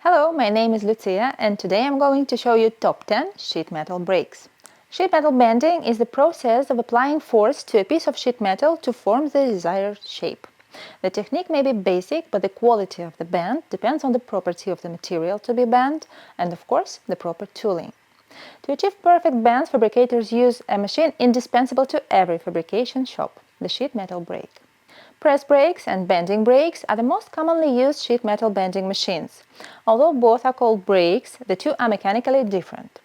Hello, my name is Lucia and today I'm going to show you top 10 sheet metal brakes. Sheet metal bending is the process of applying force to a piece of sheet metal to form the desired shape. The technique may be basic, but the quality of the bend depends on the property of the material to be bent and, of course, the proper tooling. To achieve perfect bends, fabricators use a machine indispensable to every fabrication shop, the sheet metal brake. Press brakes and bending brakes are the most commonly used sheet metal bending machines. Although both are called brakes, the two are mechanically different.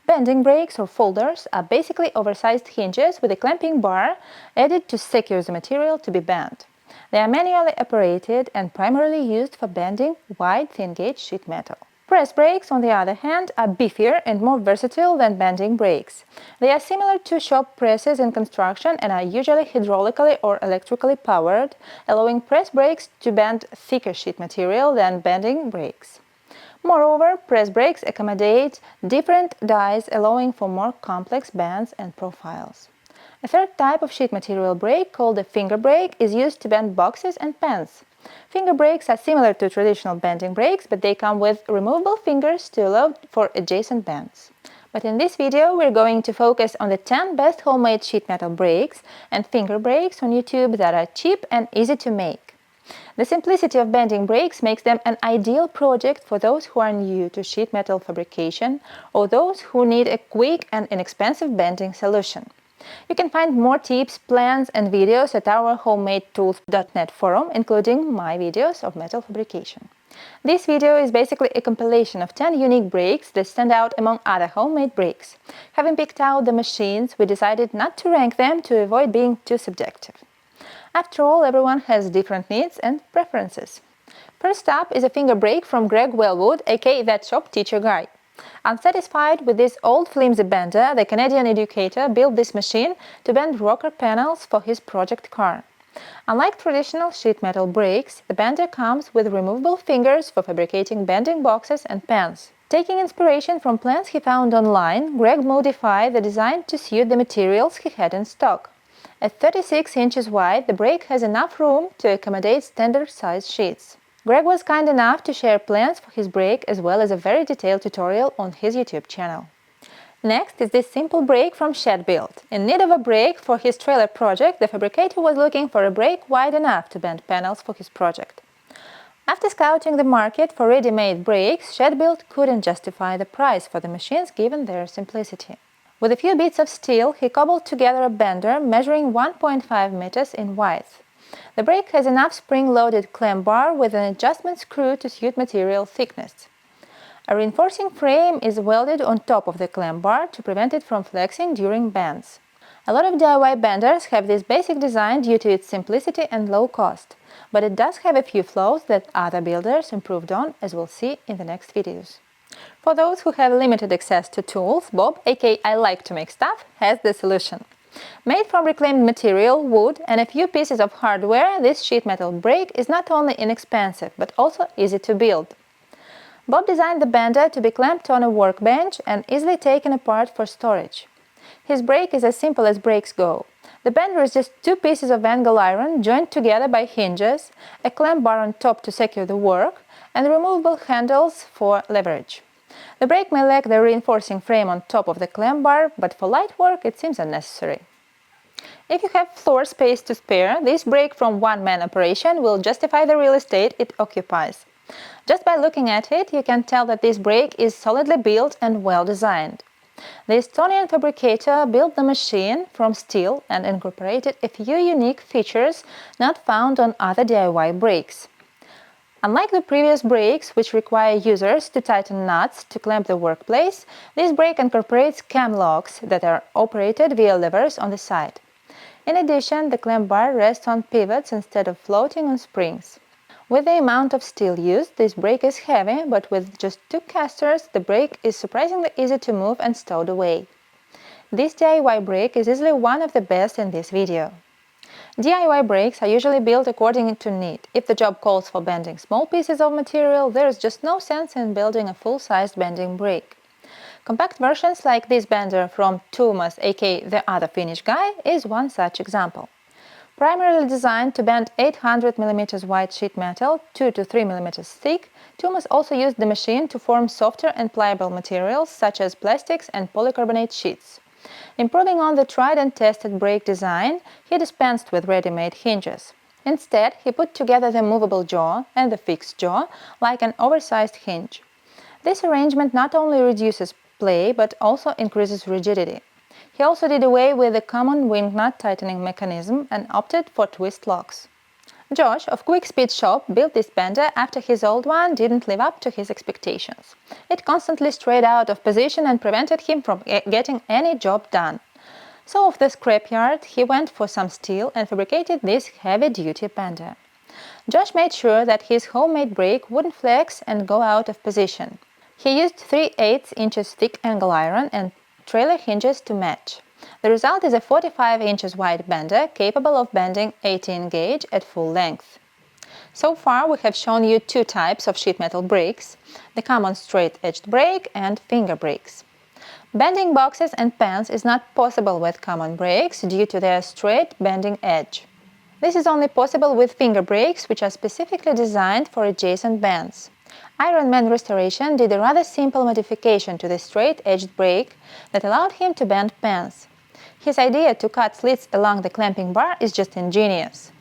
Bending brakes or folders are basically oversized hinges with a clamping bar added to secure the material to be bent. They are manually operated and primarily used for bending wide thin-gauge sheet metal. Press brakes, on the other hand, are beefier and more versatile than bending brakes. They are similar to shop presses in construction and are usually hydraulically or electrically powered, allowing press brakes to bend thicker sheet material than bending brakes. Moreover, press brakes accommodate different dies, allowing for more complex bends and profiles. A third type of sheet material brake, called a finger brake, is used to bend boxes and pens. Finger brakes are similar to traditional bending brakes, but they come with removable fingers to allow for adjacent bends. But in this video, we're going to focus on the 10 best homemade sheet metal brakes and finger brakes on YouTube that are cheap and easy to make. The simplicity of bending brakes makes them an ideal project for those who are new to sheet metal fabrication or those who need a quick and inexpensive bending solution. You can find more tips, plans and videos at our HomemadeTools.net forum, including my videos of metal fabrication. This video is basically a compilation of 10 unique brakes that stand out among other homemade brakes. Having picked out the machines, we decided not to rank them to avoid being too subjective. After all, everyone has different needs and preferences. First up is a finger brake from Greg Wellwood, aka That Shop Teacher Guy. Unsatisfied with this old flimsy bender, the Canadian educator built this machine to bend rocker panels for his project car. Unlike traditional sheet metal brakes, the bender comes with removable fingers for fabricating bending boxes and pens. Taking inspiration from plans he found online, Greg modified the design to suit the materials he had in stock. At 36 inches wide, the brake has enough room to accommodate standard-sized sheets. Greg was kind enough to share plans for his brake as well as a very detailed tutorial on his YouTube channel. Next is this simple brake from Shed Build. In need of a brake for his trailer project, the fabricator was looking for a brake wide enough to bend panels for his project. After scouting the market for ready-made brakes, Shed Build couldn't justify the price for the machines given their simplicity. With a few bits of steel, he cobbled together a bender measuring 1.5 meters in width. The brake has enough spring-loaded clamp bar with an adjustment screw to suit material thickness. A reinforcing frame is welded on top of the clamp bar to prevent it from flexing during bends. A lot of DIY benders have this basic design due to its simplicity and low cost, but it does have a few flaws that other builders improved on, as we'll see in the next videos. For those who have limited access to tools, Bob, aka I Like to Make Stuff, has the solution. Made from reclaimed material, wood and a few pieces of hardware, this sheet metal brake is not only inexpensive but also easy to build. Bob designed the bender to be clamped on a workbench and easily taken apart for storage. His brake is as simple as brakes go. The bender is just two pieces of angle iron joined together by hinges, a clamp bar on top to secure the work, and removable handles for leverage. The brake may lack the reinforcing frame on top of the clamp bar, but for light work it seems unnecessary. If you have floor space to spare, this brake from OneManOperation will justify the real estate it occupies. Just by looking at it, you can tell that this brake is solidly built and well designed. The Estonian fabricator built the machine from steel and incorporated a few unique features not found on other DIY brakes. Unlike the previous brakes, which require users to tighten nuts to clamp the workplace, this brake incorporates cam locks that are operated via levers on the side. In addition, the clamp bar rests on pivots instead of floating on springs. With the amount of steel used, this brake is heavy, but with just two casters, the brake is surprisingly easy to move and stowed away. This DIY brake is easily one of the best in this video. DIY brakes are usually built according to need. If the job calls for bending small pieces of material, there is just no sense in building a full-sized bending brake. Compact versions like this bender from Tuomas, aka The Other Finnish Guy, is one such example. Primarily designed to bend 800 mm wide sheet metal, 2 to 3 mm thick, Thomas also used the machine to form softer and pliable materials such as plastics and polycarbonate sheets. Improving on the tried and tested brake design, he dispensed with ready-made hinges. Instead, he put together the movable jaw and the fixed jaw like an oversized hinge. This arrangement not only reduces play but also increases rigidity. He also did away with the common wing nut tightening mechanism and opted for twist locks. Josh of Quick Speed Shop built this bender after his old one didn't live up to his expectations. It constantly strayed out of position and prevented him from getting any job done. So off the scrapyard, he went for some steel and fabricated this heavy-duty bender. Josh made sure that his homemade brake wouldn't flex and go out of position. He used 3/8 inches thick angle iron and trailer hinges to match. The result is a 45 inches wide bender capable of bending 18 gauge at full length. So far we have shown you two types of sheet metal brakes, the common straight-edged brake and finger brakes. Bending boxes and pans is not possible with common brakes due to their straight bending edge. This is only possible with finger brakes, which are specifically designed for adjacent bends. Iron Man Restoration did a rather simple modification to the straight-edged brake that allowed him to bend pans. His idea to cut slits along the clamping bar is just ingenious.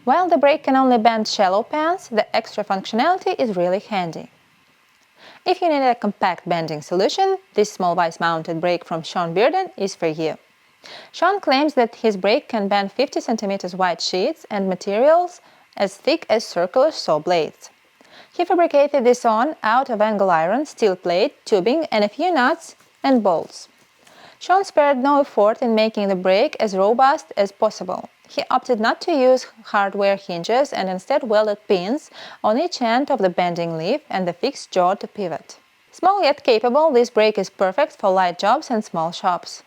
While the brake can only bend shallow pans, the extra functionality is really handy. If you need a compact bending solution, this small vise-mounted brake from Beardon is for you. Sean claims that his brake can bend 50 cm wide sheets and materials as thick as circular saw blades. He fabricated this on out of angle iron, steel plate, tubing and a few nuts and bolts. Sean spared no effort in making the brake as robust as possible. He opted not to use hardware hinges and instead welded pins on each end of the bending leaf and the fixed jaw to pivot. Small yet capable, this brake is perfect for light jobs and small shops.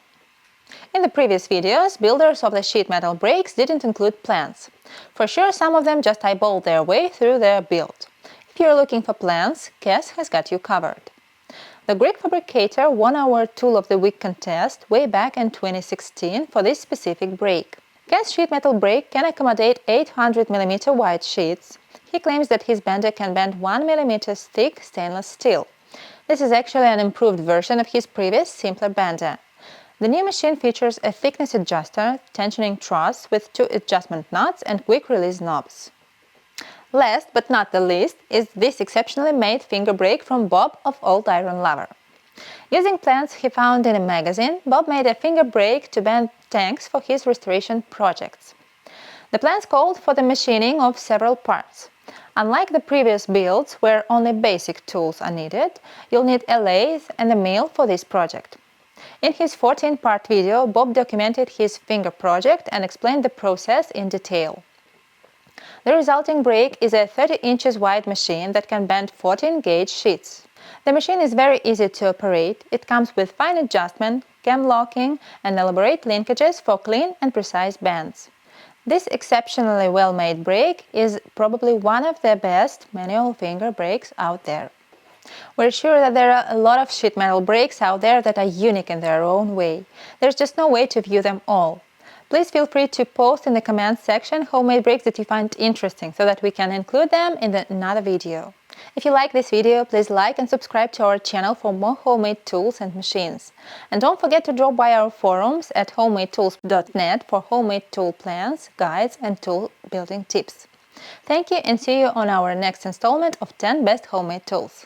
In the previous videos, builders of the sheet metal brakes didn't include plans. For sure, some of them just eyeballed their way through their build. If you're looking for plans, Kess has got you covered. The Greek fabricator won our Tool of the Week contest way back in 2016 for this specific brake. Kess sheet metal brake can accommodate 800 mm wide sheets. He claims that his bender can bend 1 mm thick stainless steel. This is actually an improved version of his previous, simpler bender. The new machine features a thickness adjuster, tensioning truss with 2 adjustment nuts and quick-release knobs. Last but not the least is this exceptionally made finger brake from Bob of Old Iron Lover. Using plans he found in a magazine, Bob made a finger brake to bend tanks for his restoration projects. The plans called for the machining of several parts. Unlike the previous builds, where only basic tools are needed, you'll need a lathe and a mill for this project. In his 14-part video, Bob documented his finger project and explained the process in detail. The resulting brake is a 30 inches wide machine that can bend 14 gauge sheets. The machine is very easy to operate. It comes with fine adjustment, cam locking and elaborate linkages for clean and precise bends. This exceptionally well-made brake is probably one of the best manual finger brakes out there. We're sure that there are a lot of sheet metal brakes out there that are unique in their own way. There's just no way to view them all. Please feel free to post in the comments section homemade brakes that you find interesting so that we can include them in another video. If you like this video, please like and subscribe to our channel for more homemade tools and machines. And don't forget to drop by our forums at HomemadeTools.net for homemade tool plans, guides and tool building tips. Thank you and see you on our next installment of 10 Best Homemade Tools.